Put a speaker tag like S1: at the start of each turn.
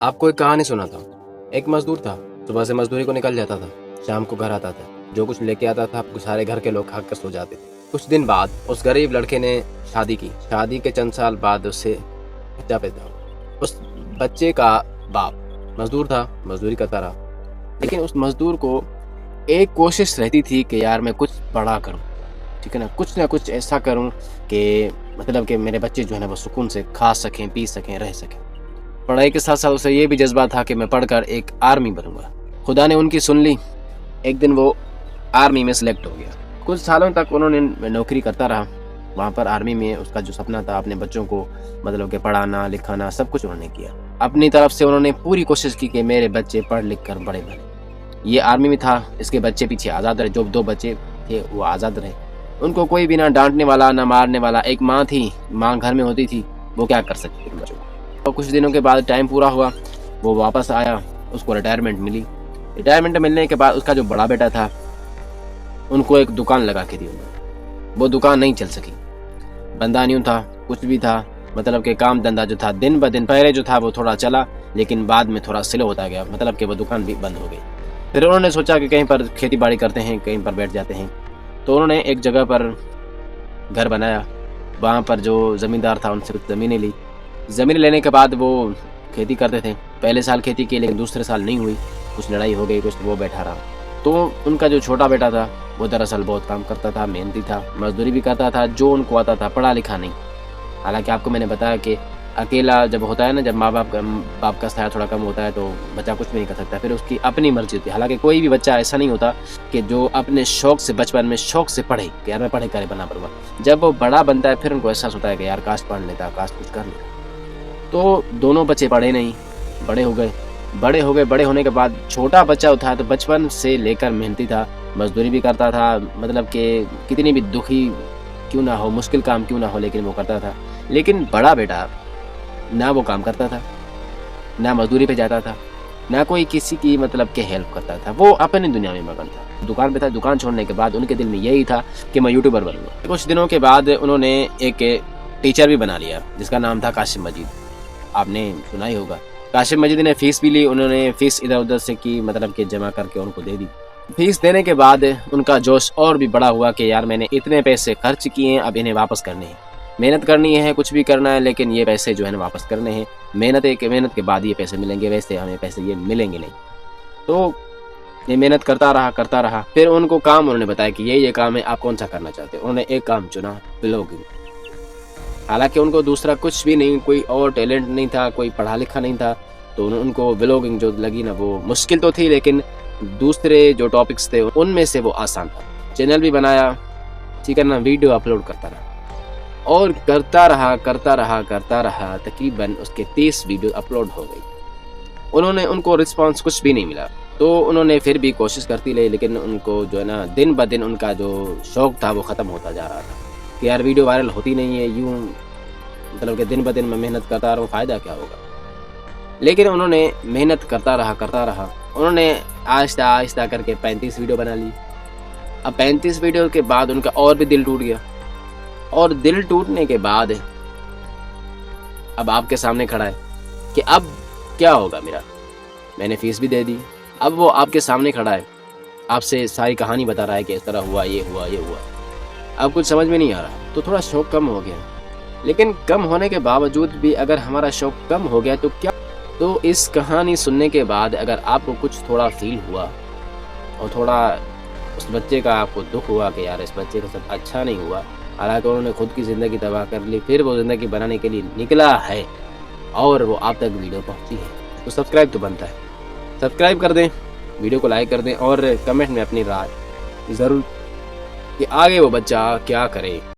S1: आपको एक कहानी सुनाता हूँ। एक मजदूर था, सुबह से मजदूरी को निकल जाता था, शाम को घर आता था। जो कुछ लेके आता था सारे घर के लोग खा कर सो जाते थे। कुछ दिन बाद उस गरीब लड़के ने शादी की। शादी के चंद साल बाद उससे बच्चा पैदा हुआ। उस बच्चे का बाप मजदूर था, मजदूरी करता रहा, लेकिन उस मजदूर को एक कोशिश रहती थी कि यार मैं कुछ बड़ा करूँ, ठीक है ना कुछ ऐसा करूँ कि मतलब कि मेरे बच्चे जो है ना वो सुकून से खा सकें, पी सकें, रह सकें। पढ़ाई के साथ साथ उसे ये भी जज्बा था कि मैं पढ़कर एक आर्मी बनूंगा। खुदा ने उनकी सुन ली। एक दिन वो आर्मी में सिलेक्ट हो गया। कुछ सालों तक उन्होंने नौकरी करता रहा। वहाँ पर आर्मी में उसका जो सपना था अपने बच्चों को मतलब कि पढ़ाना लिखाना सब कुछ उन्होंने किया। अपनी तरफ से उन्होंने पूरी कोशिश की कि मेरे बच्चे पढ़ लिख कर बड़े बने। ये आर्मी में था, इसके बच्चे पीछे आज़ाद रहे। जो 2 बच्चे थे वो आज़ाद रहे। उनको कोई भी ना डांटने वाला ना मारने वाला। एक माँ थी, माँ घर में होती थी, वो क्या कर सकती थी बच्चों को। और कुछ दिनों के बाद टाइम पूरा हुआ, वो वापस आया, उसको रिटायरमेंट मिली। रिटायरमेंट मिलने के बाद उसका जो बड़ा बेटा था उनको एक दुकान लगा के दी उन्होंने। वो दुकान नहीं चल सकी, बंदा नहीं था, कुछ भी था, मतलब कि काम धंधा जो था दिन ब दिन पहले जो था वो थोड़ा चला, लेकिन बाद में थोड़ा स्लो होता गया, मतलब कि वो दुकान भी बंद हो गई। फिर उन्होंने सोचा कि कहीं पर खेती बाड़ी करते हैं, कहीं पर बैठ जाते हैं। तो उन्होंने एक जगह पर घर बनाया। वहाँ पर जो ज़मींदार था उनसे कुछ ज़मीनें ली। ज़मीन लेने के बाद वो खेती करते थे। पहले साल खेती की, लेकिन दूसरे साल नहीं हुई, कुछ लड़ाई हो गई, कुछ वो बैठा रहा। तो उनका जो छोटा बेटा था वो दरअसल बहुत काम करता था, मेहनती था, मजदूरी भी करता था, जो उनको आता था, पढ़ा लिखा नहीं। हालांकि आपको मैंने बताया कि अकेला जब होता है ना, जब माँ बाप का साया थोड़ा कम होता है तो बच्चा कुछ भी नहीं कर सकता, फिर उसकी अपनी मर्जी होती है। हालांकि कोई भी बच्चा ऐसा नहीं होता कि जो अपने शौक से बचपन में शौक से पढ़े कि यार मैं पढ़े करे बना पड़ूंगा। जब वो बड़ा बनता है फिर उनको एहसास होता है कि यार काश पढ़ लेता, काश कुछ कर लेता। तो दोनों बच्चे पढ़े नहीं, बड़े हो गए। बड़े होने के बाद छोटा बच्चा था तो बचपन से लेकर मेहनती था, मजदूरी भी करता था, मतलब कि कितनी भी दुखी क्यों ना हो, मुश्किल काम क्यों ना हो, लेकिन वो करता था। लेकिन बड़ा बेटा ना वो काम करता था, ना मजदूरी पे जाता था, ना कोई किसी की मतलब के हेल्प करता था। वो अपनी दुनिया में मगन था, दुकान पे था। दुकान छोड़ने के बाद उनके दिल में यही था कि मैं यूट्यूबर बनूंगा। कुछ दिनों के बाद उन्होंने एक टीचर भी बना लिया जिसका नाम था काशिम मजीद। आपने सुना ही होगा। काशिम मजीद ने फीस भी ली। उन्होंने फीस इधर उधर से की, मतलब कि जमा करके उनको दे दी। फीस देने के बाद उनका जोश और भी बड़ा हुआ कि यार मैंने इतने पैसे खर्च किए हैं, अब इन्हें वापस करने हैं। मेहनत करनी है, कुछ भी करना है, लेकिन ये पैसे जो है ना वापस करने हैं। मेहनत के बाद ये पैसे मिलेंगे, वैसे हमें पैसे ये मिलेंगे नहीं। तो ये मेहनत करता रहा। फिर उनको काम उन्होंने बताया कि ये काम है, आप कौन सा करना चाहते हो। उन्होंने एक काम चुना, ब्लॉगिंग। हालांकि उनको दूसरा कुछ भी नहीं, कोई और टैलेंट नहीं था, कोई पढ़ा लिखा नहीं था, तो उनको व्लॉगिंग जो लगी ना वो मुश्किल तो थी, लेकिन दूसरे जो टॉपिक्स थे उनमें से वो आसान था। चैनल भी बनाया, ठीक है ना, वीडियो अपलोड करता रहा और करता रहा। तकरीबन उसके 30 वीडियो अपलोड हो गई। उनको रिस्पांस कुछ भी नहीं मिला, तो उन्होंने फिर भी कोशिश करती रही, लेकिन उनको जो है ना दिन ब दिन उनका जो शौक था वो ख़त्म होता जा रहा था कि यार वीडियो वायरल होती नहीं है, यूँ मतलब कि दिन ब दिन मैं मेहनत करता रहूँ, फ़ायदा क्या होगा। लेकिन उन्होंने मेहनत करता रहा। उन्होंने आहिस्ता करके 35 वीडियो बना ली। अब 35 वीडियो के बाद उनका और भी दिल टूट गया, और दिल टूटने के बाद अब आपके सामने खड़ा है कि अब क्या होगा मेरा। मैंने फीस भी दे दी, अब वो आपके सामने खड़ा है, आपसे सारी कहानी बता रहा है कि इस तरह हुआ, ये हुआ। अब कुछ समझ में नहीं आ रहा, तो थोड़ा शौक कम हो गया। लेकिन कम होने के बावजूद भी अगर हमारा शौक कम हो गया तो क्या। तो इस कहानी सुनने के बाद अगर आपको कुछ थोड़ा फील हुआ और थोड़ा उस बच्चे का आपको दुख हुआ कि यार इस बच्चे के साथ अच्छा नहीं हुआ, हालांकि उन्होंने खुद की ज़िंदगी तबाह कर ली, फिर वो ज़िंदगी बनाने के लिए निकला है और वो आप तक वीडियो पहुंची है, तो सब्सक्राइब तो बनता है। सब्सक्राइब कर दें, वीडियो को लाइक कर दें और कमेंट में अपनी राय ज़रूर कि आगे वो बच्चा क्या करे।